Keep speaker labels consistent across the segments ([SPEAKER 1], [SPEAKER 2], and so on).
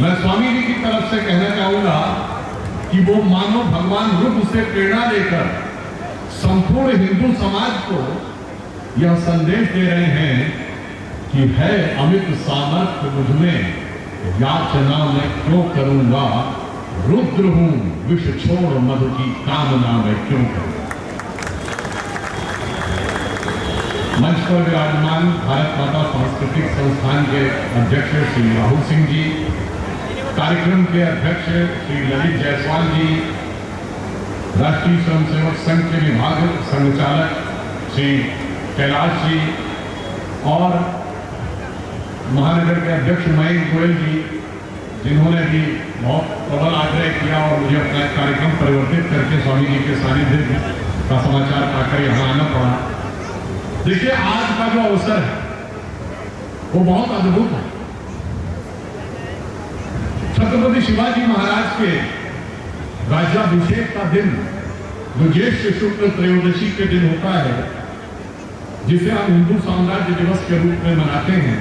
[SPEAKER 1] मैं स्वामी जी की तरफ से कहना चाहूंगा कि वो मानव भगवान रुद्र से प्रेरणा लेकर संपूर्ण हिंदू समाज को यह संदेश दे रहे हैं कि है अमित सामर्थ्य मुझमें, याचना मैं क्यों करूंगा, रुद्र हूं विष छोड़ मधु की कामना मैं क्यों करूं। मंच पर विराजमान भारत माता सांस्कृतिक संस्थान के अध्यक्ष श्री राहुल सिंह जी, कार्यक्रम के अध्यक्ष श्री ललित जायसवाल जी, राष्ट्रीय स्वयंसेवक संघ के विभाग संचालक श्री कैलाश जी और महानगर के अध्यक्ष मयंक गोयल जी, जिन्होंने भी बहुत प्रबल आग्रह किया और मुझे अपना कार्यक्रम परिवर्तित करके स्वामी जी के सानिध्य का समाचार पाकर यहाँ आना पड़ा। देखिए, आज का जो अवसर है वो बहुत अद्भुत है। छत्रपति शिवाजी महाराज के राज्याभिषेक का दिन जो ज्येष्ठ शुक्ल त्रयोदशी के दिन होता है, जिसे हम हिंदू साम्राज्य दिवस के रूप में मनाते हैं,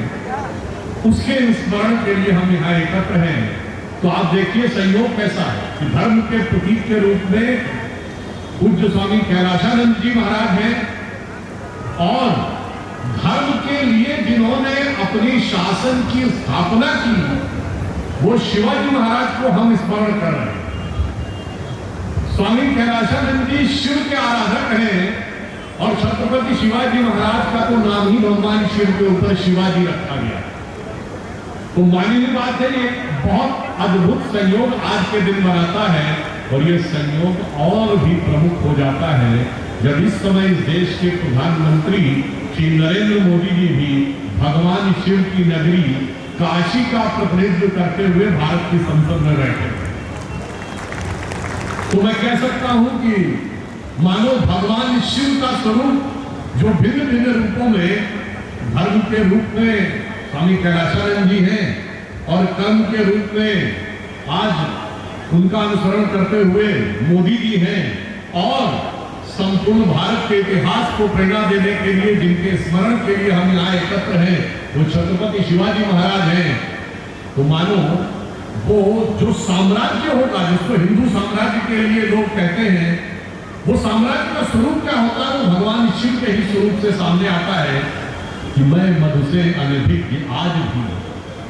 [SPEAKER 1] उसके स्मरण के लिए हम यहाँ एकत्र हैं। तो आप देखिए संयोग कैसा है कि धर्म के प्रतीक के रूप में पूज्य स्वामी कैलाशानंद जी महाराज हैं और धर्म के लिए जिन्होंने अपनी शासन की स्थापना की, वो शिवाजी महाराज को हम स्मरण कर रहे हैं। स्वामी कैलाशानंद जी शिव के आराधक हैं और छत्रपति शिवाजी महाराज का तो नाम ही भगवान शिव के ऊपर शिवाजी रखा गया। तो माननीय बात है, ये बहुत अद्भुत संयोग आज के दिन बनाता है और ये संयोग और भी प्रमुख हो जाता है जब इस समय इस देश के प्रधानमंत्री श्री नरेंद्र मोदी जी भी भगवान शिव की नगरी काशी का प्रतिनिधित्व करते हुए भारत की संसद में बैठे। तो मैं कह सकता हूं कि मानो भगवान शिव का स्वरूप जो भिन्न भिन्न रूपों में धर्म के रूप में स्वामी कैलाशानंद जी हैं और कर्म के रूप में आज उनका अनुसरण करते हुए मोदी जी हैं और संपूर्ण भारत के इतिहास को प्रेरणा देने के लिए जिनके स्मरण के लिए हम यहाँ एकत्र हैं, वो छत्रपति शिवाजी महाराज हैं। तो मानो वो जो साम्राज्य होगा, जिसको हिंदू साम्राज्य के लिए लोग कहते हैं, वो साम्राज्य का स्वरूप क्या होता है, वो भगवान शिव के ही स्वरूप से सामने आता है कि मैं मधु से अनभिज्ञ आज भी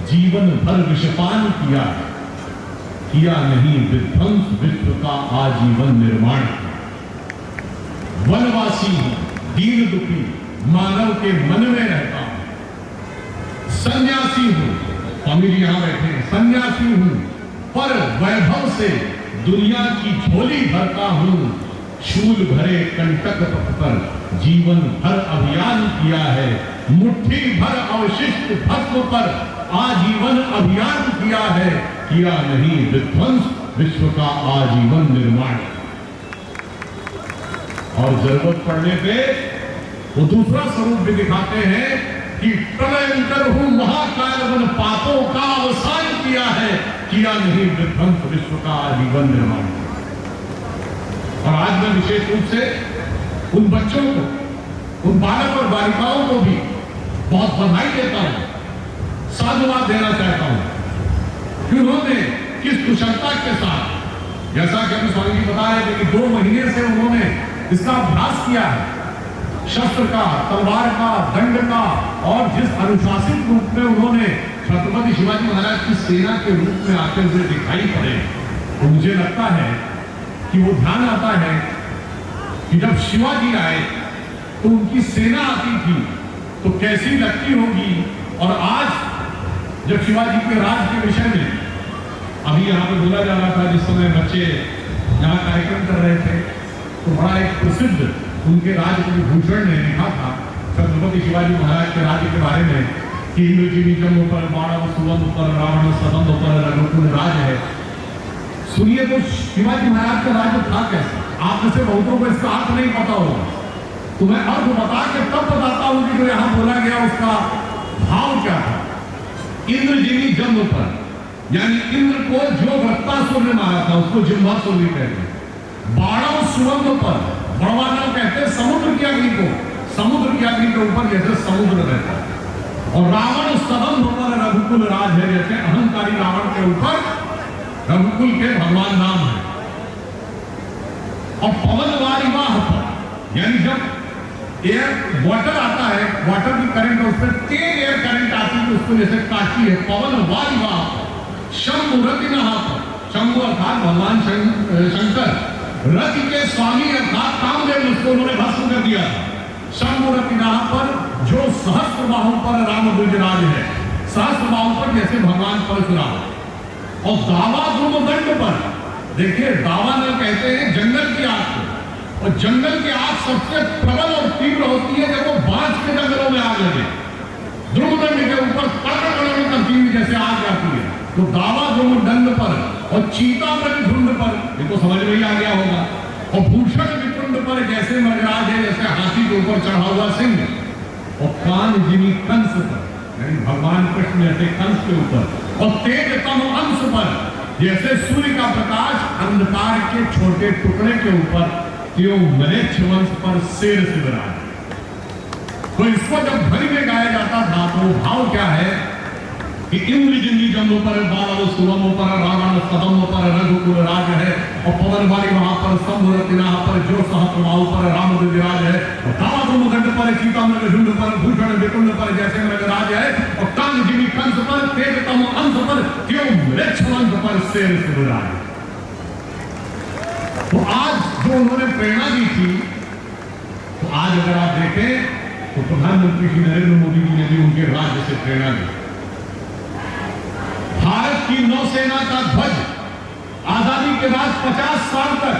[SPEAKER 1] जीवन भर विषपान किया नहीं विध्वंस विश्व का आजीवन निर्माण। वनवासी हूं, दीन दुखी मानव के मन में रहता हूं, सन्यासी हूं, स्वामी जी यहां बैठे हैं, सन्यासी हूं पर वैभव से दुनिया की झोली भरता हूं, शूल भरे कंटक पथ पर जीवन भर अभियान किया है, मुट्ठी भर अवशिष्ट भस्म पर आजीवन अभियान किया है, किया नहीं विध्वंस विश्व का आजीवन निर्माण। और जरूरत पड़ने पे वो दूसरा स्वरूप भी दिखाते हैं कि प्रलयंकर हूं महाकाल वन पापों का अवसान किया है, किया नहीं विध्वंस विश्व का आजीवन निर्माण। और आज मैं विशेष रूप से उन बच्चों को, उन बालक और बालिकाओं को भी बहुत बधाई देता हूं, साधुवाद देना चाहता हूं कि उन्होंने किस कुशलता के साथ, जैसा कि अभी स्वामी जी बता रहे थे कि 2 महीने से उन्होंने इसका अभ्यास किया है, शस्त्र का, तलवार का, दंड का, और जिस अनुशासित रूप में उन्होंने छत्रपति शिवाजी महाराज की सेना के रूप में आते हुए दिखाई पड़े, तो मुझे लगता है कि वो ध्यान आता है कि जब शिवाजी आए तो उनकी सेना आती थी तो कैसी लगती होगी। और आज जब शिवाजी के राज के विषय में अभी यहाँ पे बोला जा रहा था, जिस समय बच्चे यहाँ कार्यक्रम कर रहे थे, तो बड़ा एक प्रसिद्ध उनके राजकवि भूषण ने लिखा था छत्रपति शिवाजी महाराज के राज्य के बारे में कि इंद्रजीवी जम्मू पर, बाणव सुवर्ण पर, रावण सदम्भ पर, रघुकुल राज है। सुनिए, तो शिवाजी महाराज का राज्य था कैसा? आप में से बहुतों को इसका अर्थ नहीं पता होगा, तो मैं अर्थ बता के तब बताता हूं कि जो यहां बोला गया उसका भाव क्या था। इंद्रजीवी जम्मू पर, यानी इंद्र को जो वृत्तासुर ने मारा था उसको जिह्वासुर भी कहते हैं। बाणव सुवर्ण पर, बड़वाना कहते हैं समुद्र की अग्नि को, समुद्र की अग्नि के ऊपर जैसे समुद्र रहता है। और रावण सदम्भ पर रघुकुल राज है, जैसे अहंकार अहंकारी रावण के ऊपर रघुकुल के भगवान राम है। और पवन वारिवाह पर, यानी जब एयर वाटर आता है, वाटर की करंट उसमें तेज एयर करंट आती है, उसको जैसे काटती है, पवन वारिवाह पर शंभु रतिनहा पर, शंभु अर्थात भगवान शंकर, रति के स्वामी अर्थात कामदेव, उसको उन्होंने भस्म कर दिया था। शंभु रतिनहा पर जो सहस्त्र बाहु पर राम विराज है, सहस्त्र बाहु पर जैसे भगवान परशुराम। और दावा ध्रुव दंड पर, देखिए दावा न कहते हैं जंगल की आग को, और जंगल की आग सबसे प्रबल और तीव्र होती है जब वो बांस के जंगलों में आग लगे। ध्रुव दंड के ऊपर कड़कड़ करती हुई जैसे आग जाती है, तो दावा ध्रुव दंड पर और चीता झुंड पर, ये तो समझ में ही आ गया होगा। और भूषण विकुंड पर जैसे मृगराज है, जैसे हाथी के ऊपर चढ़ा हुआ सिंह। और कान जिमी कंस पर, यानी भगवान कृष्ण जैसे कंस के ऊपर। और तेजतम अंश पर, जैसे सूर्य का प्रकाश अंधकार के छोटे टुकड़े के ऊपर, त्यों मलेच्छ वंश पर शेर से विराज। तो इसको जब ध्वनि में गाया जाता था तो भाव क्या है कि इंद्र जिंदी जम्मू पर, बाल सुवम पर, रावण सदम पर रघुकुल राज है। और पवन वाली वहां पर, शंभु रतिनहा पर जो सहस्त्रबाहु पर राम विराज है। और दावा ध्रुव दंड पर, चीता झुंड पर, भूषण विकुंड पर जैसे मृगराज है। और कान जिमी कंस पर, तेजतम अंश पर, त्यों मलेच्छ वंश पर शेर से विराज। तो आज जो उन्होंने प्रेरणा दी थी, तो आज अगर आप देखें तो प्रधानमंत्री श्री नरेंद्र मोदी जी ने भी उनके राज्य से प्रेरणा ली। भारत की नौसेना का ध्वज आजादी के बाद 50 साल तक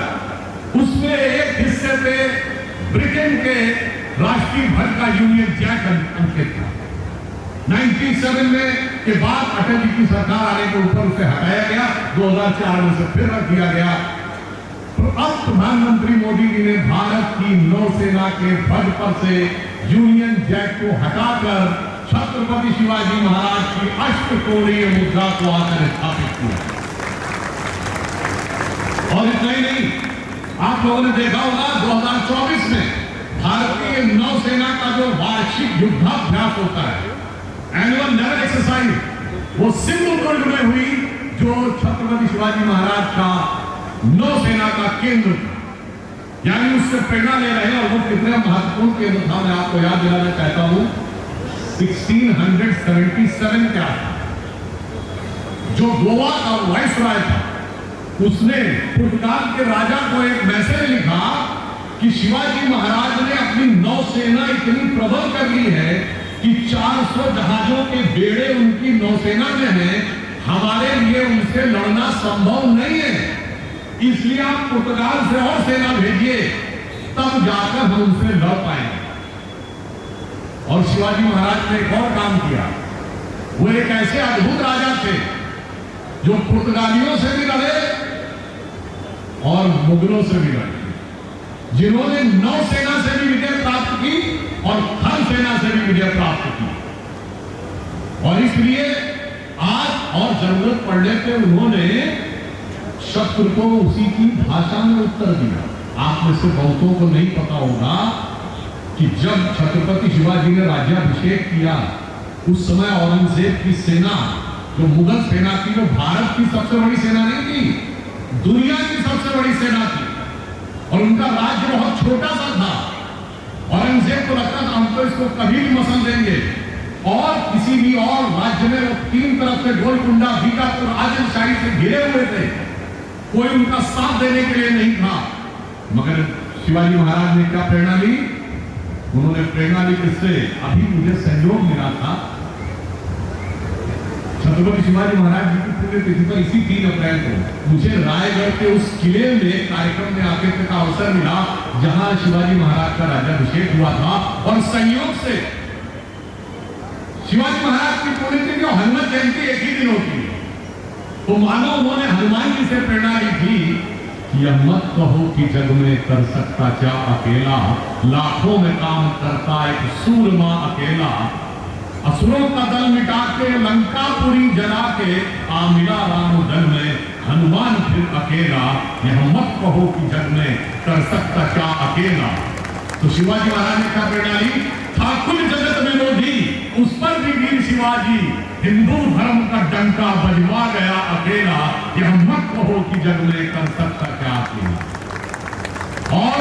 [SPEAKER 1] उसमें एक हिस्से पे ब्रिटेन के राष्ट्रीय ध्वज का यूनियन जैक अंकित था। 97 में के बाद अटल जी की सरकार आने के ऊपर उसे हटाया गया, 2004 में उसे फिर रख दिया गया। तो अब प्रधानमंत्री मोदी जी ने भारत की नौसेना के ध्वज पर से यूनियन जैक को हटाकर छत्रपति शिवाजी महाराज की अष्टकोणीय मुद्रा को आकर स्थापित किया। और इतना ही नहीं, आप लोगों ने देखा होगा 2024 में भारतीय नौसेना का जो वार्षिक युद्धाभ्यास होता है, एनुअल नेवल एक्सरसाइज, वो सिंधु दुर्ग में हुई, जो छत्रपति शिवाजी महाराज का नौसेना का केंद्र था। यानी उससे प्रेरणा ले रहे हैं। और वो कितने महत्वपूर्ण केंद्र था, मैं आपको याद दिलाना चाहता हूं। 1677 के आसपास जो गोवा का वाइसराय था, उसने पुर्तगाल के राजा को एक मैसेज लिखा कि शिवाजी महाराज ने अपनी नौसेना इतनी प्रबल कर ली है कि 400 जहाजों के बेड़े उनकी नौसेना में हैं, हमारे लिए उनसे लड़ना संभव नहीं है, इसलिए आप पुर्तगाल से और सेना भेजिए, तब जाकर हम उनसे लड़ पाएंगे। और शिवाजी महाराज ने एक और काम किया। वो एक ऐसे अद्भुत राजा थे जो पुर्तगालियों से भी लड़े और मुगलों से भी लड़े, जिन्होंने नौसेना से भी विजय प्राप्त की और थल सेना से भी विजय प्राप्त की। और इसलिए आज और जरूरत पड़ने पे उन्होंने शत्रु को उसी की भाषा में उत्तर दिया। आप में से बहुतों को नहीं पता होगा कि जब छत्रपति शिवाजी ने राज्याभिषेक किया, उस समय औरंगजेब की सेना, जो मुगल सेना थी, वो भारत की सबसे बड़ी सेना नहीं थी, दुनिया की सबसे बड़ी सेना थी। और उनका राज्य बहुत छोटा सा था। औरंगजेब को लगता था हम तो इसको कभी भी मसल देंगे। और किसी भी और राज्य में वो तीन तरफ से गोलकुंडा, बीजापुर, आदिलशाही से घिरे हुए थे, कोई उनका साथ देने के लिए नहीं था। मगर शिवाजी महाराज ने क्या प्रेरणा ली? उन्होंने प्रेरणा ली किससे? अभी मुझे सहयोग मिला था छत्रपति शिवाजी महाराज जी की पुण्यतिथि पर, इसी 3 अप्रैल को मुझे रायगढ़ के उस किले में कार्यक्रम में आतिथ्य का अवसर मिला, जहां शिवाजी महाराज का राज्याभिषेक हुआ था। और संयोग से शिवाजी महाराज की पुण्यतिथि और हनुमान जयंती एक ही दिन होती है। तो मानो उन्होंने हनुमान जी से प्रेरणा ली थी कि यह मत कहो कि जग में कर सकता क्या अकेला, लाखों में काम करता एक सूरमा अकेला, असुरों का दल मिटा के लंकापुरी जला के आ मिला राम दल में हनुमान फिर अकेला, यह मत कहो कि जग में कर सकता क्या अकेला। तो शिवाजी महाराज ने क्या प्रेरणा ली? ठाकुर जगत विरोधी, उस पर भी वीर शिवाजी, हिंदू धर्म का डंका बजवा यह मत कहो कि जग में कर सकता क्या आपकी। और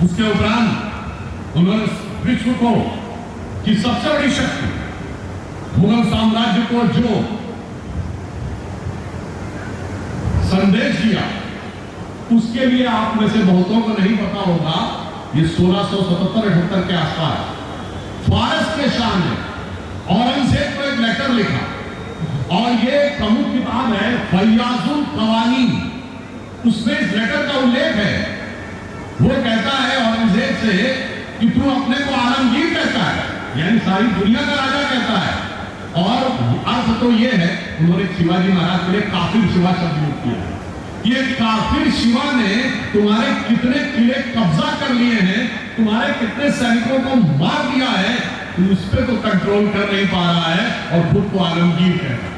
[SPEAKER 1] उसके उपरांत उन्होंने विश्व को की सबसे बड़ी शक्ति मुगल साम्राज्य को जो संदेश दिया, उसके लिए आप में से बहुतों को नहीं पता होगा, ये 1677-78 के आसपास फारस के शाह ने औरंगजेब को एक लेटर लिखा, और ये प्रमुख किताब है फैयाजुल कवानीन। उसमें इस लेटर का उल्लेख है। वो कहता है औरंगजेब से कि तू अपने को आलमगीर कहता है, यानी सारी दुनिया का राजा कहता है, और अर्थ तो ये है, उन्होंने शिवाजी महाराज के लिए काफिर शिवा शब्द यूज किया है। ये काफिर शिवा ने तुम्हारे कितने किले कब्जा कर लिए हैं, तुम्हारे कितने सैनिकों को मार दिया है, तू उस पर तो कंट्रोल कर नहीं पा रहा है और खुद को आलमगीर कहता है।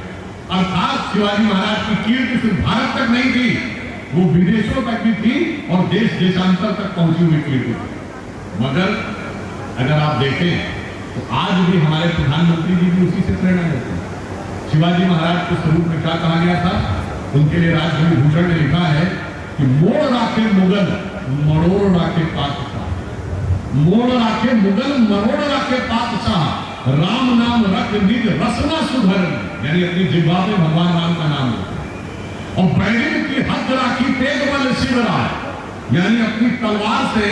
[SPEAKER 1] अर्थात शिवाजी महाराज की कीर्ति सिर्फ भारत तक नहीं थी, वो विदेशों तक भी थी और देश देशांतर तक पहुंची हुई कीर्ति थी। मगर अगर आप देखें तो आज भी हमारे प्रधानमंत्री जी भी उसी से प्रेरणा लेते हैं। शिवाजी महाराज के स्वरूप में क्या कहा गया था, उनके लिए राजकवि भूषण ने लिखा है कि मोड़ राखे मुगल मरोड़ राखे पातशाह, मोड़ राखे मुगल मरोड़ राखे पातशाह, राम नाम रख निज रसना सुधर, यानी अपनी जिह्वा में भगवान राम का नाम लेते। और बैरिन की हद राखी तेज बल शिवराय, यानी अपनी तलवार से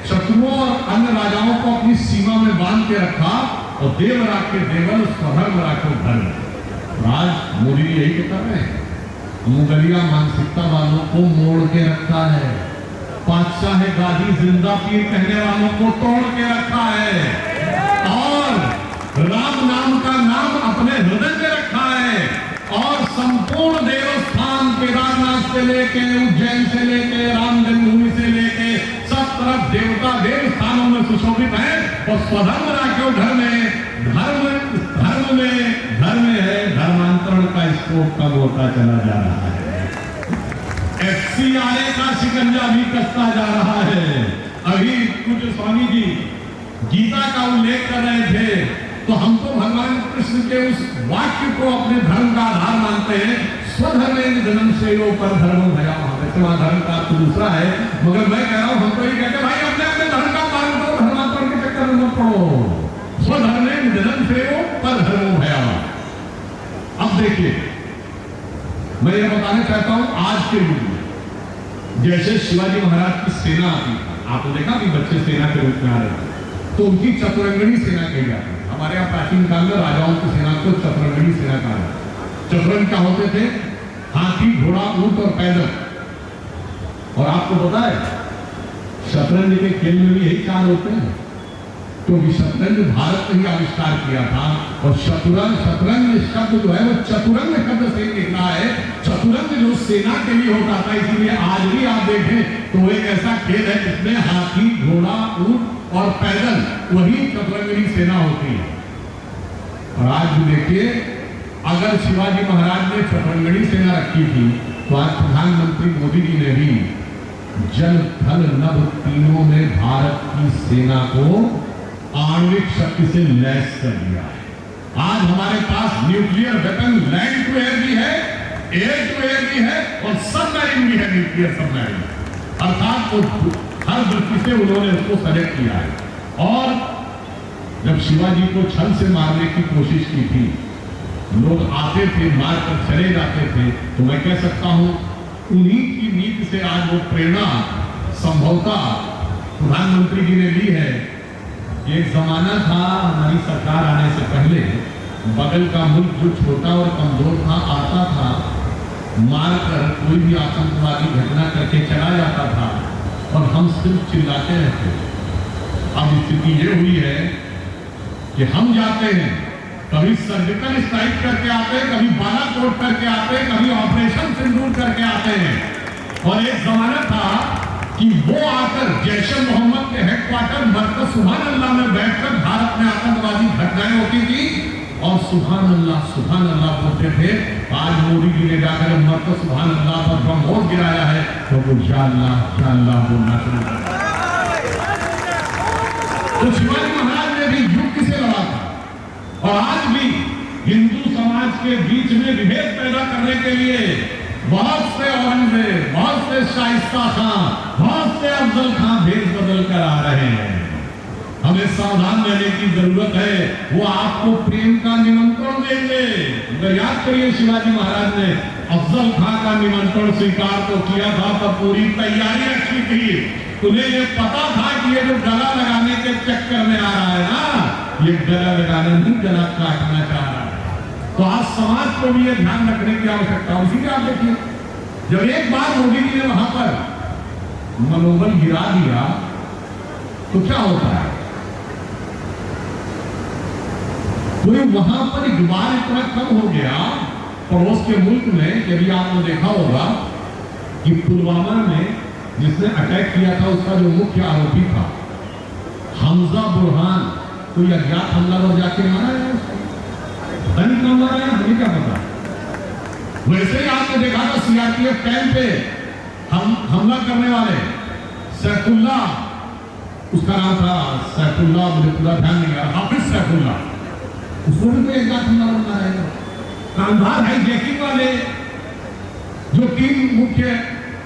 [SPEAKER 1] शत्रुओं और अन्य राजाओं को अपनी सीमा में बांध के रखा, और देव राखे देवल स्वधर्म राखे धर्म। आज मोदी यही तो कर रहे हैं, मुगलिया मानसिकता वालों को मोड़ के रखा है, पातशाह गाजी जिंदा पीर कहने वालों को तोड़ के रखा है, और राम नाम का नाम अपने हृदय में रखा है, और संपूर्ण देवस्थान केदारनाथ से लेके उज्जैन से लेके राम जन्मभूमि से लेके सब तरफ देवता देवस्थानों में सुशोभित है, और स्वधर्म राख्यो धर्म है, धर्म है, धर्मांतरण का स्कोप कम होता चला जा रहा है। FCRA का शिकंजा भी कसता जा रहा है। अभी कुछ स्वामी जी गीता का उल्लेख कर रहे थे, तो हम तो भगवान कृष्ण के उस वाक्य को अपने धर्म का आधार मानते हैं, स्वधर्मेन जन्म श्रेयो पर धर्म भया। वैसे वहां धर्म का तो दूसरा है, मगर मैं कह रहा हूं, हम तो ये कहते भाई अपने अपने धर्म का पालन करो, धर्मांतरण के चक्कर में मत पड़ो। स्वधर्मेन जन्म श्रेयो पर धर्म भया। अब देखिए, मैं ये बताना चाहता हूं, आज के युग में जैसे शिवाजी महाराज की सेना आती, आपने देखा कि बच्चे सेना के रूप में आ रहे थे, तो उनकी चतुरंगनी सेना कही जाती है। हमारे यहाँ प्राचीन काल में राजाओं की सेना को चतुरंगनी सेना कहा जाता है। चतुरंग क्या होते थे, हाथी, घोड़ा, ऊंट और पैदल। और आपको पता है शतरंज के खेल में भी यही चार होते हैं, क्योंकि शतरंज भारत ने ही आविष्कार किया था, और शतरंज शब्द जो है वो चतुरंग शब्द से निकला है। चतुरंग जो सेना के लिए होता था, इसीलिए आज भी आप देखें तो एक ऐसा खेल है जिसमें हाथी, घोड़ा, ऊंट और पैदल, वही चतुरंगनी सेना होती है। और आज भी देखिए, अगर शिवाजी महाराज ने चतुरंगनी सेना रखी थी, तो आज प्रधानमंत्री मोदी जी ने भी जल थल नभ तीनों में भारत की सेना को आणविक शक्ति से लैस कर दिया है। आज हमारे पास nuclear weapon land to air भी है, एयर टू एयर भी है, और सबमरीन भी है, न्यूक्लियर सबमरीन। अर्थात हर दृष्टि से उन्होंने उसको सेलेक्ट किया है। और जब शिवाजी को छल से मारने की कोशिश की थी, लोग आते थे, मार कर चले जाते थे, तो मैं कह सकता हूं उन्हीं की नीति से आज वो प्रेरणा संभवतः प्रधानमंत्री जी ने ली है। एक जमाना था हमारी सरकार आने से पहले, बगल का मुल्क जो छोटा और कमजोर था, आता था, मारकर कोई भी आतंकवादी घटना करके चला जाता था, और हम सिर्फ चिल्लाते रहते। अब स्थिति ये हुई है कि हम जाते हैं, कभी सर्जिकल स्ट्राइक करके आते हैं, कभी बालाकोट करके आते हैं, कभी ऑपरेशन सिंदूर करके आते हैं। और एक जमाना था कि वो आकर जैश मोहम्मद के हेडक्वार्टर मरकज सुभान अल्लाह में बैठकर भारत में आतंकवादी घटनाएं होती थी, और सुभान अल्लाह बोलते थे। आज मोदी जी ने जाकर मरकज सुभान अल्लाह पर ब्रह्मोस गिराया है, तो वो या अल्लाह बोलना शुरू कर। तो शिवाजी महाराज ने भी युद्ध से लड़ा था, और आज भी हिंदू समाज के बीच में विभेद पैदा करने के लिए बहुत से औरंगजेब, बहुत से शाइस्ता खां, बहुत से अफजल खां भेद बदल कर आ रहे हैं। हमें सावधान रहने की जरूरत है। वो आपको प्रेम का निमंत्रण देंगे। अगर याद करिए, शिवाजी महाराज ने अफजल खां का निमंत्रण स्वीकार तो किया था, तब पूरी तैयारी रखी थी। उन्हें ये पता था कि ये जो गला लगाने के चक्कर में आ रहा है ना, ये गला लगाना नहीं, गला काटना चाह रहा है। तो आज समाज को भी ये ध्यान रखने की आवश्यकता है। उसी में आप देखिए, जब एक बार मोदी जी ने वहां पर मनोबल गिरा दिया तो क्या होता है? कोई वहां पर इकबाल इतना कम हो गया पड़ोस के मुल्क में। यदि आपने देखा होगा कि पुलवामा में जिसने अटैक किया था, उसका जो मुख्य आरोपी था हमजा बुरहान, कोई अज्ञात हमलावर जाके मारा है उसको, धनिक मारा है, हमें क्या पता। वैसे ही आपने देखा था सीआरपीएफ कैंप पे हमला करने वाले सैफुल्ला, उसका नाम था सैफुल्ला, मुझे पूरा ध्यान नहीं आ रहा, हाफिज सैफुल्ला, उसको भी कोई अज्ञात हमलावर मारा है। कांधार हाईजैकिंग वाले जो 3 मुख्य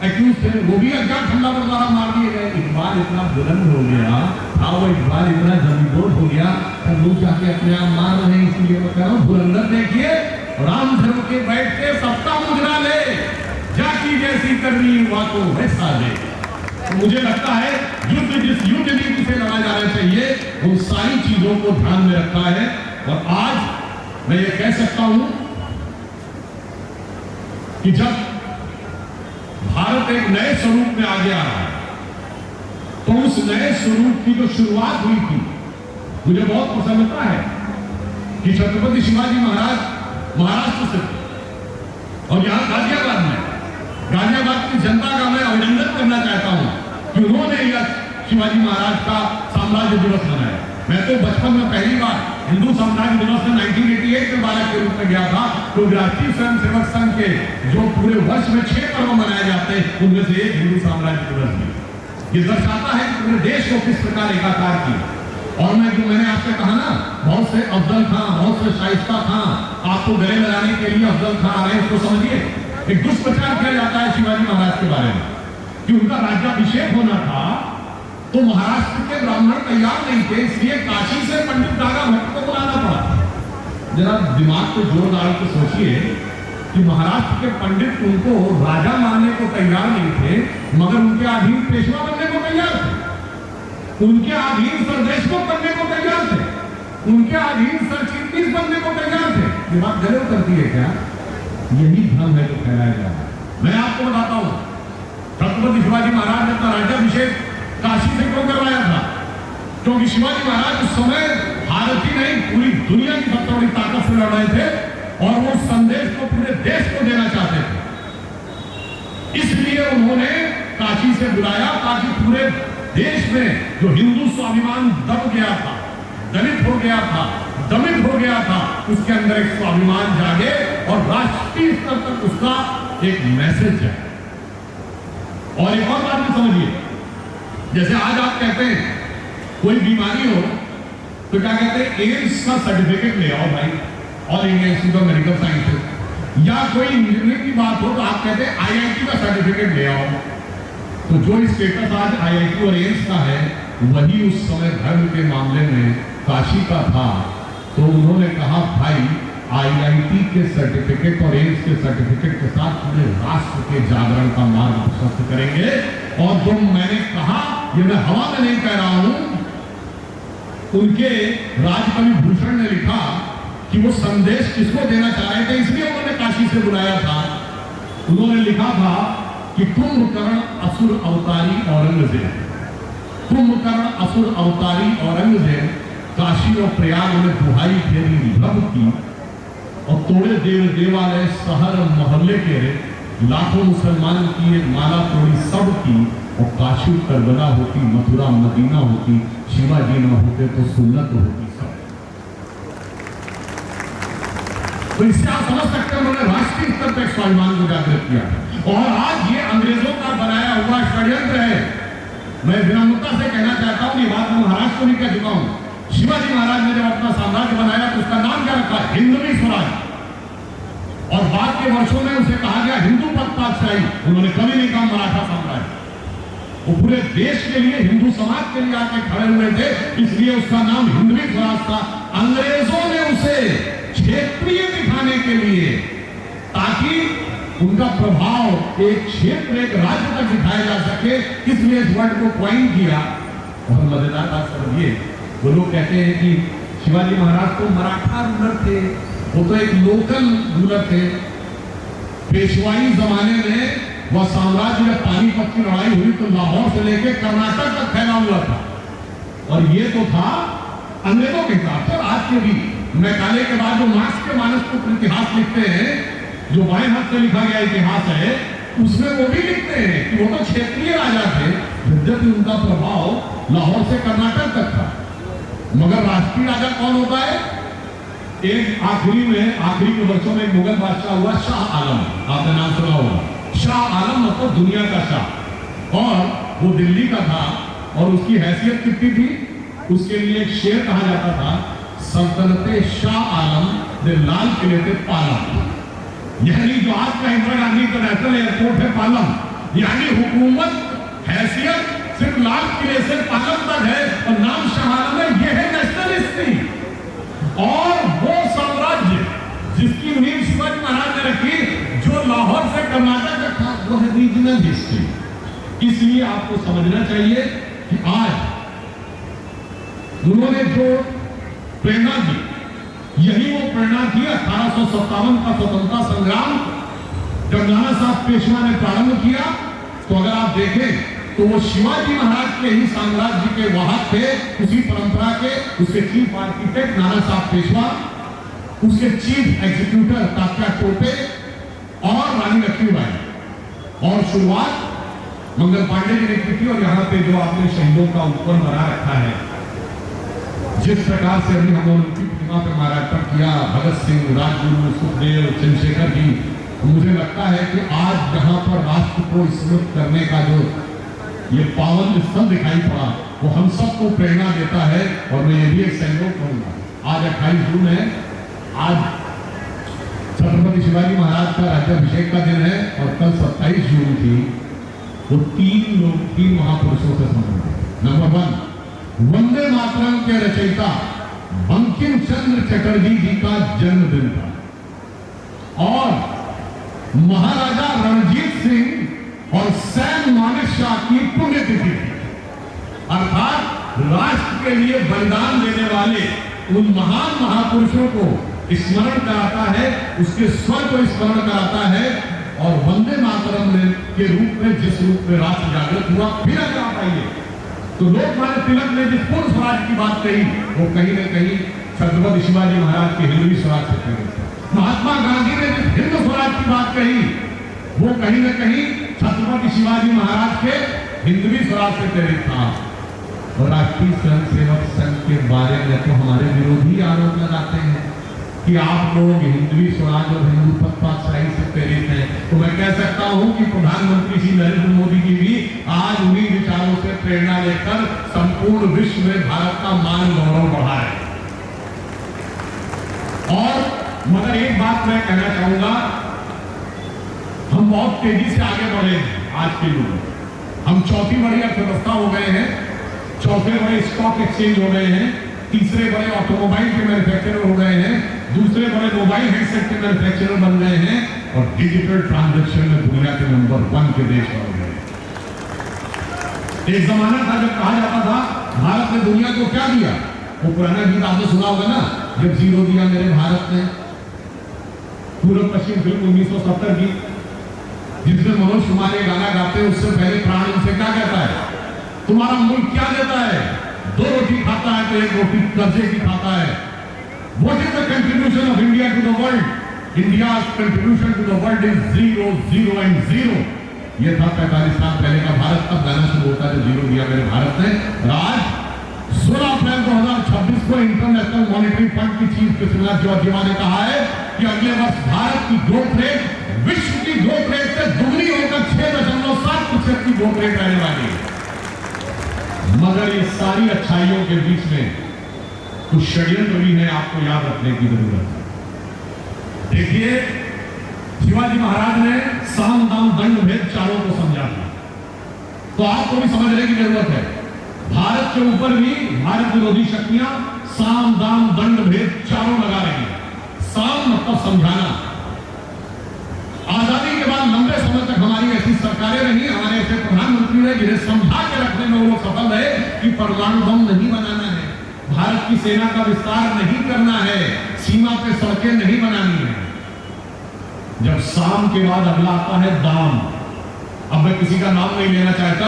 [SPEAKER 1] एक्यूज थे, वो भी अज्ञात हमलावर द्वारा मार दिए गए। इकबाल इतना बुलंद हो गया था, वो इकबाल इतना जमीबोर हो गया, सब लोग जाके अपने आप मार रहे हैं। इसलिए मैं कह रहा हूं, बुलंदर देखिए, राम धर्म के बैठ के सबका मुजरा ले, जाकी जैसी करनी बातों वैसा ले। तो मुझे लगता है युद्ध जिस युद्ध नीति से लड़ा जाना चाहिए, उन सारी चीजों को ध्यान में रखा है। और आज मैं ये कह सकता हूं कि जब भारत एक नए स्वरूप में आगे आ रहा है, तो उस नए स्वरूप की जो शुरुआत हुई थी, मुझे बहुत प्रसन्नता है कि छत्रपति शिवाजी महाराज महाराष्ट्र से, और यहां गाजियाबाद की जनता का मैं अभिनंदन करना चाहता हूं कि उन्होंने यह शिवाजी महाराज का साम्राज्य दिवस मनाया। मैं तो बचपन में पहली बार हिंदू साम्राज्य दिवस में 1988 में बालक के रूप में गया था। तो राष्ट्रीय स्वयंसेवक संघ के जो पूरे वर्ष में 6 पर्व मनाए जाते हैं, उनमें से एक हिंदू साम्राज्य दिवस भी। ये दर्शाता है कि पूरे देश को किस प्रकार एकाकार किया। और मैंने आपसे कहा ना, बहुत से अफजल खां, बहुत से शाइस्ता खां आपको गले लगाने के लिए अफजल खां आ रहे हैं। उसको समझिए, एक दुष्प्रचार किया जाता है शिवाजी महाराज के बारे में कि उनका राज्याभिषेक होना था, तो महाराष्ट्र के ब्राह्मण तैयार नहीं थे, इसलिए काशी से पंडित दागा भट्ट को बुलाना पड़ा। जरा दिमाग पे जोर डाल के सोचिए कि महाराष्ट्र के पंडित उनको राजा मानने को तैयार नहीं थे, मगर उनके अधीन पेशवा बनने को तैयार थे, उनके अधीन सरदेशमुख बनने को तैयार थे, उनके अधीन सर चीफ मिनिस्टर बनने को तैयार थे। ये बात गलत करती है क्या? यही भ्रम है जो फैलाया जा रहा है। मैं आपको बताता हूं, छत्रपति शिवाजी महाराज ने अपना राज्याभिषेक काशी से क्यों करवाया था? क्योंकि शिवाजी महाराज उस समय भारत ही नहीं, पूरी दुनिया की सबसे बड़ी ताकत से लड़ रहे थे, और वो संदेश को पूरे देश को देना चाहते थे। इसलिए उन्होंने काशी से बुलाया, ताकि पूरे देश में जो हिंदू स्वाभिमान दब गया था, दलित हो गया था, दमित हो गया था, उसके अंदर एक स्वाभिमान जागे और राष्ट्रीय स्तर तक उसका एक मैसेज है। और एक और बात भी समझिए, जैसे आज आप कहते हैं कोई बीमारी हो तो क्या कहते हैं, एम्स का सर्टिफिकेट ले आओ भाई, all India institute of medical sciences, या कोई इंजीनियरिंग की बात हो तो आप कहते हैं आईआईटी का सर्टिफिकेट ले आओ। तो जो स्टेटस आज आईआईटी और एम्स का है, वही उस समय धर्म के मामले में काशी का था। तो उन्होंने कहा भाई, आईआईटी के सर्टिफिकेट और एम्स के सर्टिफिकेट के साथ पूरे राष्ट्र के जागरण का मार्ग प्रशस्त करेंगे। और जो मैंने कहा, ये मैं हवा में नहीं कह रहा हूं, उनके राजकवि भूषण ने लिखा कि वो संदेश किसको देना चाह रहे थे, इसलिए उन्होंने काशी से बुलाया था। उन्होंने लिखा था कि कुंभकर्ण असुर अवतारी औरंगजेब, कुंभकर्ण असुर अवतारी औरंगजेब काशी और प्रयाग में दुहाई फेरी रब की, और तोड़े देव देवालय शहर मोहल्ले के लाखों मुसलमान की एक माला तोड़ी सब की, और काशी करबला होती, मथुरा मदीना होती, शिवाजी न होते तो सुन्नत होती सब। तो इससे आप समझ सकते हैं उन्होंने राष्ट्रीय स्तर पर स्वाभिमान को जागृत किया। और आज ये अंग्रेजों का बनाया हुआ षड्यंत्र है। मैं विनम्रता से कहना चाहता हूं, ये बात मैं महाराष्ट्र को भी कह चुका हूं, शिवाजी महाराज ने जब अपना साम्राज्य बनाया तो उसका नाम क्या रखा? हिंदवी स्वराज। और बाद के वर्षों में उसे कहा गया हिंदू पद पातशाही। उन्होंने कभी नहीं कहा मराठा साम्राज्य। वो पूरे देश के लिए, हिंदू समाज के लिए आके खड़े हुए थे, इसलिए उसका नाम हिंदवी स्वराज था। अंग्रेजों ने उसे क्षेत्रीय दिखाने के लिए, ताकि उनका प्रभाव एक क्षेत्र, एक राज्य तक दिखाया जा सके, इसलिए इस वर्ड को क्वाइन किया। और मजेदार बात समझिए, वो लोग कहते हैं कि शिवाजी महाराज तो मराठा रूलर थे, वो तो एक लोकल रूलर थे। पेशवाई जमाने में वह साम्राज्य में पानीपत की लड़ाई हुई तो लाहौर से लेकर कर्नाटक तक फैला हुआ था, और ये तो था अंग्रेजों के हिसाब से। आज के भी मैकाले के बाद जो मार्क्स के मानसपुत्र इतिहास लिखते हैं, जो बाएं हाथ से लिखा गया इतिहास है, उसमें वो भी लिखते हैं कि वो तो क्षेत्रीय राजा थे, जबकि उनका प्रभाव लाहौर से कर्नाटक तक था। मगर राष्ट्रीय राजा कौन होता है? एक आखिरी के वर्षों में एक मुगल बादशाह हुआ, शाह आलम। आपने नाम सुना होगा। शाह आलम मतलब दुनिया का शाह, और वो दिल्ली का था। और उसकी हैसियत कितनी थी? उसके लिए एक शेर कहा जाता था, सल्तनते शाह आलम दे लाल किले से पालम। यानी जो आज का इंदिरा गांधी इंटरनेशनल एयरपोर्ट है पालम, यानी हुकूमत हैसियत सिर्फ लाल किले से पालम तक है, और नाम शाह आलम है। यह है नेशनल हिस्ट्री। और वो साम्राज्य जिसकी नींव शिवाजी महाराज ने रखी, जो लाहौर से कर्नाटक तक था, वो है रीजनल हिस्ट्री। इसलिए आपको समझना चाहिए कि आज उन्होंने जो प्रेरणा दी, यही वो प्रेरणा थी 1857 का स्वतंत्रता संग्राम जब नाना साहब पेशवा ने प्रारंभ किया। तो अगर आप देखें तो वो शिवाजी महाराज के ही साम्राज्य के वाहक थे, उसी परंपरा के। उसके चीफ आर्किटेक्ट नाना साहब पेशवा, उसके चीफ एग्जीक्यूटर तात्या टोपे और रानी लक्ष्मीबाई। और शुरुआत मंगल पांडे जी ने की थी। और यहाँ पे जो आपने शहीदों का उपवन बना रखा है, जिस प्रकार से अभी हम उनकी प्रतिमा पे माल्यार्पण किया, भगत सिंह, राजगुरु, सुखदेव, चंद्रशेखर जी, मुझे लगता है कि आज जहां पर राष्ट्र को स्मृत करने का जो ये पावन स्थल दिखाई पड़ा, वो हम सबको प्रेरणा देता है। और मैं ये भी एक सहयोग करूंगा, आज 28 जून है, आज छत्रपति शिवाजी महाराज का राज्याभिषेक का दिन है, और कल 27 जून थी। वो तीन महापुरुषों से संबंधित। नंबर 1, वंदे मातरम के रचयिता बंकिम चंद्र चटर्जी जी का जन्मदिन था, और महाराजा रणजीत सिंह और सैम मानेकशॉ की पुण्यतिथि थी। अर्थात राष्ट्र के लिए बलिदान देने वाले उन महान महापुरुषों को स्मरण कराता है, उसके स्वर को स्मरण कराता है। और वंदे मातरम के रूप में, जिस रूप में राष्ट्र जागृत हुआ, फिर अगर आप आइए तो लोकमान्य तिलक ने जिस पूर्ण स्वराज की बात कही, वो कहीं न कहीं छत्रपति शिवाजी महाराज के हिंदवी स्वराज से प्रेरित है। महात्मा गांधी ने जिस हिंदू स्वराज की बात कही, वो कहीं न कहीं छत्रपति शिवाजी महाराज के हिंदवी स्वराज से प्रेरित था। और राष्ट्रीय स्वयंसेवक संघ के बारे में तो हमारे विरोधी आरोप लगाते हैं कि आप लोग हिंदवी स्वराज और हिंदू पद पातशाही से प्रेरित हैं। तो मैं कह सकता हूं कि प्रधानमंत्री श्री नरेंद्र मोदी जी भी आज उन्हीं विचारों से प्रेरणा लेकर संपूर्ण विश्व में भारत का मान गौरव बढ़ा है। और मगर एक बात मैं कहना चाहूंगा, हम बहुत तेजी से आगे बढ़े हैं आज के युग में। हम चौथी बड़ी अर्थव्यवस्था हो गए हैं, चौथे बड़े स्टॉक एक्सचेंज हो गए हैं, तीसरे बड़े ऑटोमोबाइल के मैन्युफैक्चरर हो गए हैं, दूसरे बड़े मोबाइल हेडसेट के मैन्युफैक्चरर बन गए हैं, और डिजिटल ट्रांजैक्शन में दुनिया के नंबर 1 के देश बन गए। एक जमाना था जब कहा जाता था भारत ने दुनिया को क्या दिया, वो पुराना गीत आपने सुना होगा ना, जब जीरो दिया मेरे भारत ने, पूर्व पश्चिम फिल्म 1970 की, जिसमें मनोज कुमार ये गाना गाते हैं। उससे पहले प्राण उनसे क्या कहता है, तुम्हारा मुल्क क्या देता है, 2 रोटी खाता है तो 1 रोटी कर्जे की खाता है। What is the contribution of India to the world? India's contribution to the world is 0, 0 and 0. ये था 45 साल पहले का भारत। तब गाना शुरू होता है, जीरो दिया मेरे भारत ने। आज 16 अप्रैल 2026 को इंटरनेशनल मॉनिटरी फंड की चीफ क्रिस्टोफर जॉर्जिया ने कहा है कि अगले वर्ष भारत की ग्रोथ रेट विश्व की ग्रोथ रेट से दुगनी होकर 6.7% की ग्रोथ रेट रहने वाली है। मगर ये सारी अच्छाइयों के बीच में कुछ षड्यंत्र भी है, आपको याद रखने की जरूरत है। देखिए, शिवाजी महाराज ने साम दाम दंड भेद चारों को समझा था, तो आपको भी समझने की जरूरत है। भारत के ऊपर भी भारत विरोधी शक्तियां साम दाम दंड भेद चारों लगा रही है। साम मतलब समझाना। आजादी के बाद लंबे समय तक हमारी ऐसी सरकारें रही, हमारे ऐसे प्रधानमंत्री रहे जिन्हें समझा के रखने में वो सफल रहे कि परमाणु बम नहीं बनाना है, भारत की सेना का विस्तार नहीं करना है, सीमा पे सड़कें नहीं बनानी है। जब साम के बाद अगला आता है दाम। अब मैं किसी का नाम नहीं लेना चाहता,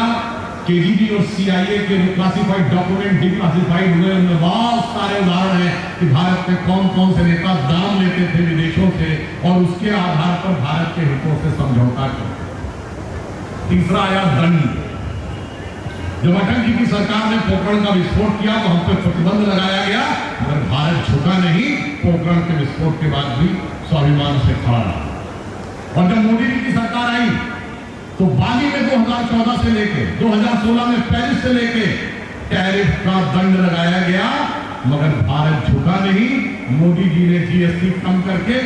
[SPEAKER 1] केजीबी और सीआईए के जो क्लासिफाइड डॉक्यूमेंट डिक्लासिफाइड हुए उनमें बहुत सारे उदाहरण हैं कि भारत में कौन कौन से नेता दाम लेते थे विदेशों से और उसके आधार पर भारत के हितों से समझौता करते। तीसरा आया दंड। जब अटल जी की सरकार ने पोखरण का विस्फोट किया तो हम पे प्रतिबंध लगाया गया, मगर भारत झुका नहीं, पोखरण के विस्फोट के बाद भी स्वाभिमान से खड़ा रहा। और जब मोदी जी की सरकार आई तो बाली में 2014 से लेके 2016 में पेरिस से लेके टैरिफ का दंड लगाया गया, मगर भारत झुका नहीं। मोदी जी ने जीएसटी कम करके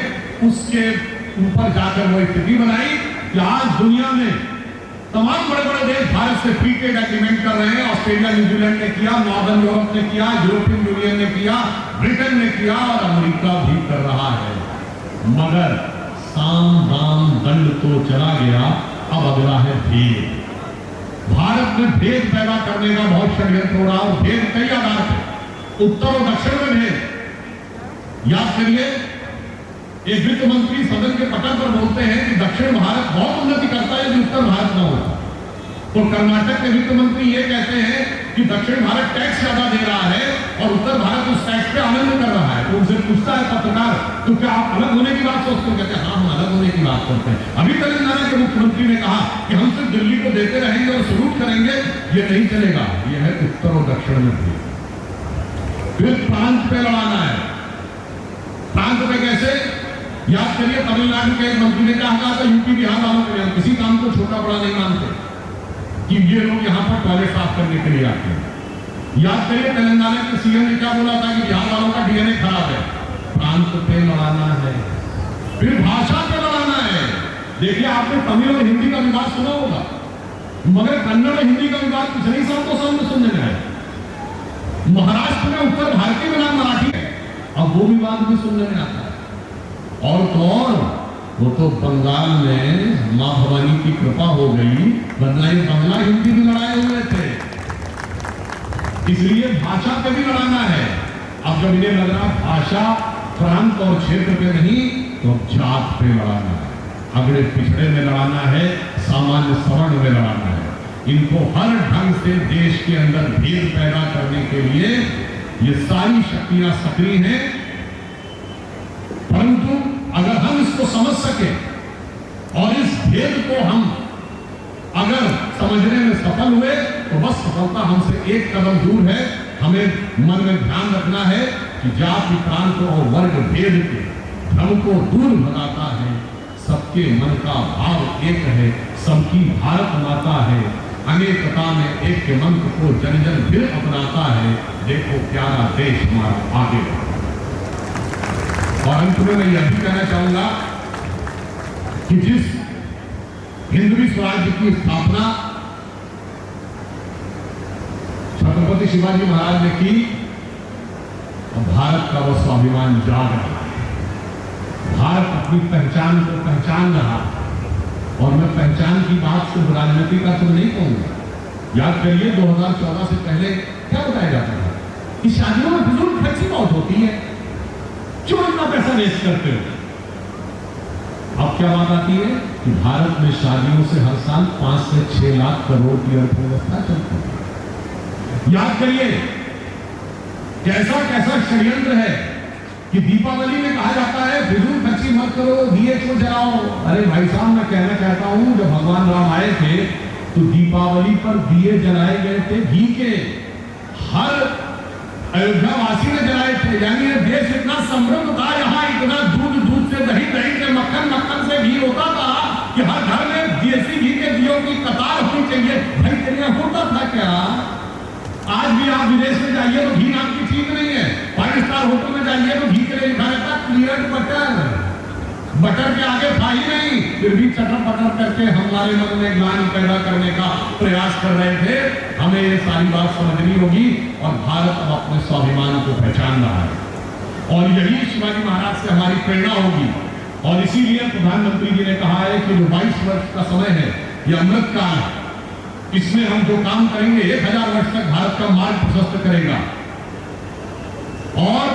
[SPEAKER 1] उसके ऊपर जाकर वो स्थिति बनाई कि आज दुनिया में तमाम बड़े बड़े देश भारत से फ्री ट्रेड एग्रीमेंट कर रहे हैं। ऑस्ट्रेलिया, न्यूजीलैंड ने किया, नॉर्दर्न यूरोप ने किया, यूरोपियन यूनियन ने किया, ब्रिटेन ने किया और अमेरिका भी कर रहा है। मगर साम दाम दंड तो चला गया, अब अगला है भेद। भारत में भेद पैदा करने का बहुत षड्यंत्र हो रहा है और भेद कई आधार पर, उत्तर और दक्षिण में भेद। याद करिए, एक वित्त मंत्री सदन के पटल पर बोलते हैं कि दक्षिण भारत बहुत उन्नति करता है यदि उत्तर भारत न होता। तो कर्नाटक के वित्त मंत्री ये कहते हैं कि दक्षिण भारत टैक्स ज्यादा दे रहा है और उत्तर भारत उस टैक्स पे आनंद कर रहा है। तो उनसे पूछता है पत्रकार, तो क्या आप अलग होने की बात सोचते हैं? कहते हैं हाँ, हम अलग होने की बात करते हैं। अभी तेलंगाना के मुख्यमंत्री ने कहा कि हम सिर्फ दिल्ली को देते रहेंगे और सलूट करेंगे, ये नहीं चलेगा। ये है उत्तर और दक्षिण में भी। फिर प्रांत पे लड़ाना है। प्रांत पे कैसे? याद करिए, तमिलनाडु के एक मंत्री ने कहा था यूपी बिहार वालों के लिए किसी काम को छोटा बड़ा नहीं मानते कि ये लोग यहाँ पर टॉयलेट साफ करने के लिए आते हैं। याद करिए, तेलंगाना के सीएम ने क्या बोला था कि बिहार वालों का डीएनए खराब है। प्रांत पे लड़ाना है। फिर भाषा पे लड़ाना है। देखिए, आपने तमिल और हिंदी का विवाद सुना होगा, मगर कन्नड़ और हिंदी का विवाद पिछले साल को सामने सुनने में आया। महाराष्ट्र में उत्तर भारतीय में नाम मराठी है, अब वो विवाद भी सुनने में आता है। और तो और वो तो बंगाल में मां भवानी की कृपा हो गई, वरना ये बंगला हिंदी भी लड़ाए हुए थे। इसलिए भाषा पे भी लड़ाना है। अब जब इन्हें लग रहा भाषा, प्रांत और क्षेत्र पे नहीं, तो जात पे लड़ाना है, अगड़े पिछड़े में लड़ाना है, सामान्य सवर्ण में लड़ाना है। इनको हर ढंग से देश के अंदर भेद पैदा करने के लिए ये सारी शक्तियां सक्रिय हैं। परंतु अगर हम इसको समझ सके और इस भेद को हम अगर समझने में सफल हुए तो बस सफलता हमसे एक कदम दूर है। हमें मन में ध्यान रखना है कि जाति, प्रांत और वर्ग भेद के भ्रम को दूर भगाता है। सबके मन का भाव एक है, सबकी भारत माता है, अनेकता में एक के मंत्र को जन जन फिर अपनाता है। देखो प्यारा देश हमारा आगे बढ़ा। और अंत में मैं यह भी कहना चाहूंगा कि जिस हिंदवी स्वराज्य की स्थापना छत्रपति शिवाजी महाराज ने की, भारत का वह स्वाभिमान जाग रहा है। भारत अपनी पहचान को पहचान रहा है। और मैं पहचान की बात सिर्फ राजनीति का तो नहीं कहूंगा। याद करिए, 2014 से पहले क्या बताया जाता था कि शादियों में फिजूल खर्ची बहुत होती है, क्यों इतना पैसा वेस्ट करते हो? अब क्या बात आती है कि भारत में शादियों से हर साल 5 से 6 लाख करोड़ की अर्थव्यवस्था चलती है। याद करिए, कैसा कैसा षड्यंत्र है कि दीपावली में कहा जाता है फिजूल खर्ची मत करो, दिए क्यों जलाओ। अरे भाई साहब, मैं कहना चाहता हूं, जब भगवान राम आए थे तो दीपावली पर दिए जलाए गए थे घी के। हर अयोध्या वासी ने जलाए थे। यानी ये देश इतना समृद्ध था, यहाँ इतना दूध, दूध से दही, दही से मक्खन, मक्खन से घी होता था कि हर घर में देसी घी के दियों की कतार होनी चाहिए। भाई तेरे होता था क्या? आज भी आप विदेश में जाइए तो घी नाम की चीज नहीं है। 5 स्टार होटल में जाइए तो घी के लिए लिखा रहता क्लियर बटर। बटर के आगे था ही नहीं, फिर भी चटर पटर करके हमारे मन में ग्लानि पैदा करने का प्रयास कर रहे थे। हमें ये सारी बात समझनी होगी और भारत अब अपने स्वाभिमान को पहचान रहा है और यही शिवाजी महाराज से हमारी प्रेरणा होगी। और इसीलिए प्रधानमंत्री जी ने कहा है कि जो 22 वर्ष का समय है यह अमृत काल है, इसमें हम जो काम करेंगे 1000 वर्ष तक भारत का मार्ग प्रशस्त करेगा। और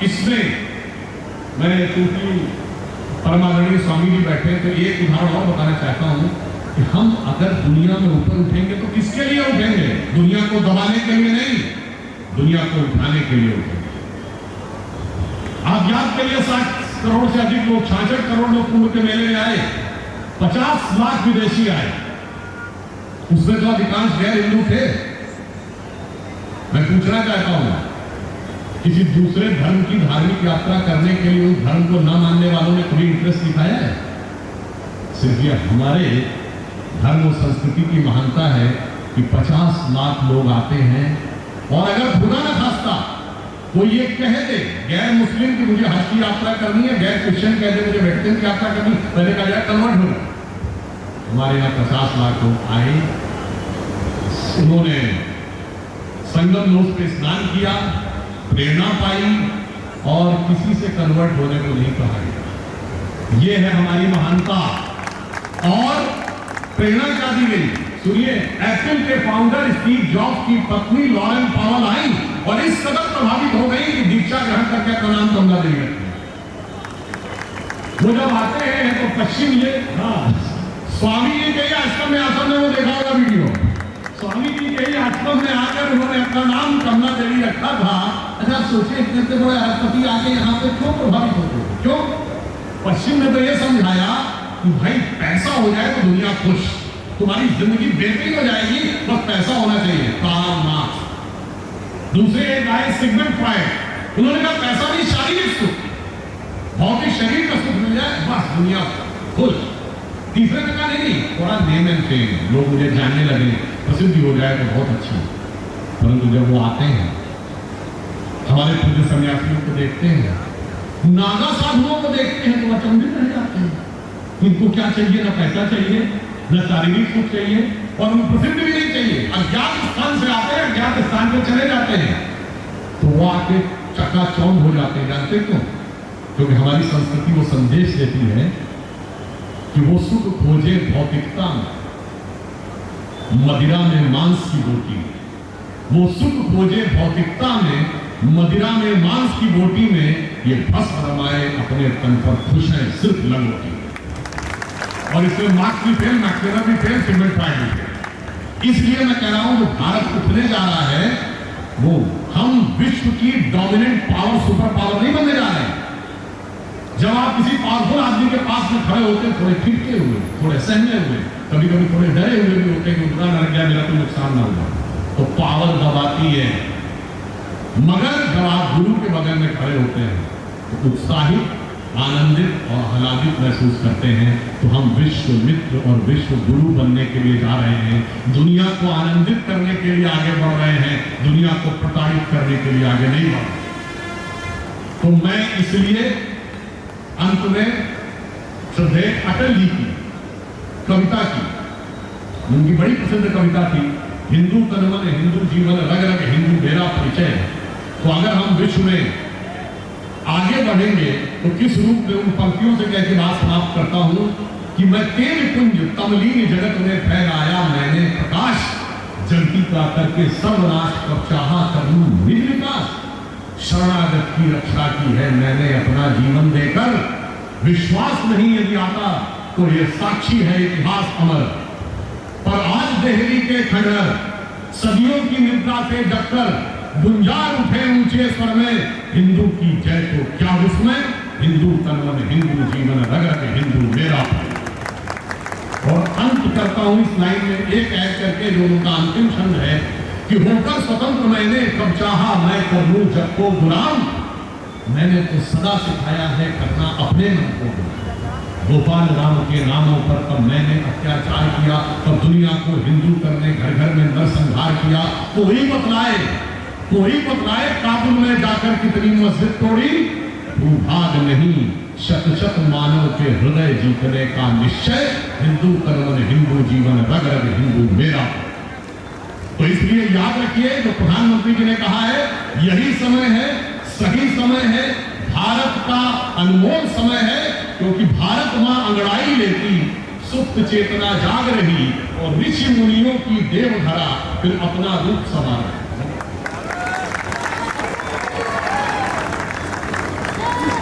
[SPEAKER 1] इसमें मैं चूंकि परमादरणीय स्वामी जी बैठे तो एक उदाहरण और बताना चाहता हूं कि हम अगर दुनिया में ऊपर उठेंगे तो किसके लिए उठेंगे? दुनिया को दबाने के लिए नहीं, दुनिया को उठाने के लिए उठेंगे। आप याद करिए 60 करोड़ से अधिक लोग, 66 करोड़ लोग कुंभ के मेले में आए, 50 लाख विदेशी आए, उसमें तो अधिकांश गैर हिंदू थे। मैं पूछना चाहता हूं, किसी दूसरे धर्म की धार्मिक यात्रा करने के लिए उस धर्म को न मानने वालों ने कोई इंटरेस्ट दिखाया है? सिर्फ ये हमारे धर्म और संस्कृति की महानता है कि 50 लाख लोग आते हैं। और अगर खुदा न खास्ता कोई ये कह दे गैर मुस्लिम की मुझे हज की यात्रा करनी है, गैर क्रिश्चियन कह दे मुझे वेटिकन की यात्रा करनी, पहले कहा जाए कन्वर्ट होगा। हमारे यहाँ 50 लाख लोग आए, उन्होंने संगम लोक पे स्नान किया, प्रेरणा पाई और किसी से कन्वर्ट होने को नहीं कहा गया। ये है हमारी महानता। और प्रेरणा क्या दी गई? सुनिए, एप्पल के फाउंडर स्टीव जॉब्स की पत्नी लॉरेन पावल आई और इस कदर प्रभावित हो गई कि दीक्षा ग्रहण करके अपना नाम कमला देवी रखते हैं। वो जब आते हैं तो पश्चिम ये स्वामी जी के आश्रम में आश्रम में वो देखा होगा वीडियो, स्वामी जी के आश्रम में आकर उन्होंने अपना नाम कमला देवी रखा था। अच्छा सोचिए, इतने बड़े अरबपति आके यहाँ पे क्यों प्रभावित होते हैं? क्यों? पश्चिम ने तो ये समझाया कि भाई पैसा हो जाए तो दुनिया खुश, तुम्हारी जिंदगी बेहतरीन हो जाएगी, बस पैसा होना चाहिए। Karl Marx. दूसरे एक आए सिगमंड फ्रायड, उन्होंने कहा पैसा नहीं, शारीरिक सुख, भौतिक शरीर का सुख मिल जाए बस दुनिया खुश। तीसरे ने कहा नहीं, थोड़ा नेम एंड फेम, लोग मुझे जानने लगे, प्रसिद्धि हो जाए तो बहुत अच्छा। परंतु जब वो आते हैं, हमारे पूज्य सन्यासियों को देखते हैं, नागा साधुओं को देखते हैं तो अचंभित रह जाते हैं। इनको क्या चाहिए? ना पैसा चाहिए, न शारीरिक सुख चाहिए और उनको प्रसिद्ध भी नहीं चाहिए। अज्ञात स्थान से आते हैं, अज्ञात स्थान पे चले जाते हैं तो वो आके चकाचौंध हो जाते हैं। जानते क्यों? क्योंकि हमारी संस्कृति वो संदेश देती है कि वो सुख खोजे भौतिकता में, मदिरा में मांस की बोटी। वो सुख खोजे भौतिकता में, मदिरा में मांस की बोटी में, ये भस्म रमाए अपने तन पर खुश है सिर्फ लंगोटी। और इसमें मार्क्स भी फेल, मैक्सवेल भी फेल, सिगमंड फ्रायड भी फेल। इसलिए मैं कह रहा हूं जो भारत उठने जा रहा है वो हम विश्व की डोमिनेंट पावर, सुपर पावर नहीं बनने जा रहे हैं। जब आप किसी पावरफुल आदमी के पास में खड़े होते हैं, थोड़े खिटके हुए, थोड़े सहमे हुए, कभी कभी थोड़े डरे हुए भी होते हैं कि उनका न गया, मेरा तो नुकसान ना हुआ, तो पावर दबाती है। मगर जब आप गुरु के बगल में खड़े होते हैं तो उत्साहित, आनंदित और आह्लादित महसूस करते हैं। तो हम विश्व मित्र और विश्व गुरु बनने के लिए जा रहे हैं, दुनिया को आनंदित करने के लिए आगे बढ़ रहे हैं, दुनिया को प्रताड़ित करने के लिए आगे नहीं बढ़ रहे। तो मैं इसलिए अंत में श्रद्धेय अटल जी की कविता की, उनकी बड़ी प्रसिद्ध कविता थी, हिंदू तन मन हिंदू जीवन रग रग हिंदू मेरा परिचय। तो अगर हम विश्व में आगे बढ़ेंगे तो किस रूप में, उन पंक्तियों से कह के बात समाप्त करता हूं कि मैं तेज कुंज तमलीन जगत में फैलाया मैंने प्रकाश, जगती का करके सर्वनाश कब चाहा करूं निज विकास। शरणागत की रक्षा की है मैंने अपना जीवन देकर, विश्वास नहीं यदि आता तो ये साक्षी है इतिहास अमर। पर आज देहली के खंडहर सदियों की निद्रा से जगकर गुंजार उठे ऊंचे स्वर में, हिंदू की जय तो क्या उसमें, हिंदू तन मन हिंदू जीवन रग रग हिंदू मेरा। और अंत करता हूं इस लाइन में एक ऐड करके जो उनका अंतिम छंद है कि होकर स्वतंत्र मैंने कब चाहा मैं कर लूं जग को गुलाम, मैंने तो सदा सिखाया है करना अपने मन को गुलाम। गोपाल राम के नामों पर कब मैंने अत्याचार किया, कब दुनिया को हिंदू करने घर घर में नरसंहार किया, कोई बतलाए काबुल में जाकर कितनी मस्जिद तोड़ी। भूभाग नहीं, शत शत मानव के हृदय जीतने का निश्चय, हिंदू कर्मन हिंदू जीवन रग रग हिंदू मेरा। तो इसलिए याद रखिए जो प्रधानमंत्री जी ने कहा है, यही समय है, सही समय है, भारत का अनमोल समय है, क्योंकि भारत मां अंगड़ाई लेती, सुप्त चेतना जाग रही और ऋषि मुनियों की देवधरा फिर अपना रूप संवार।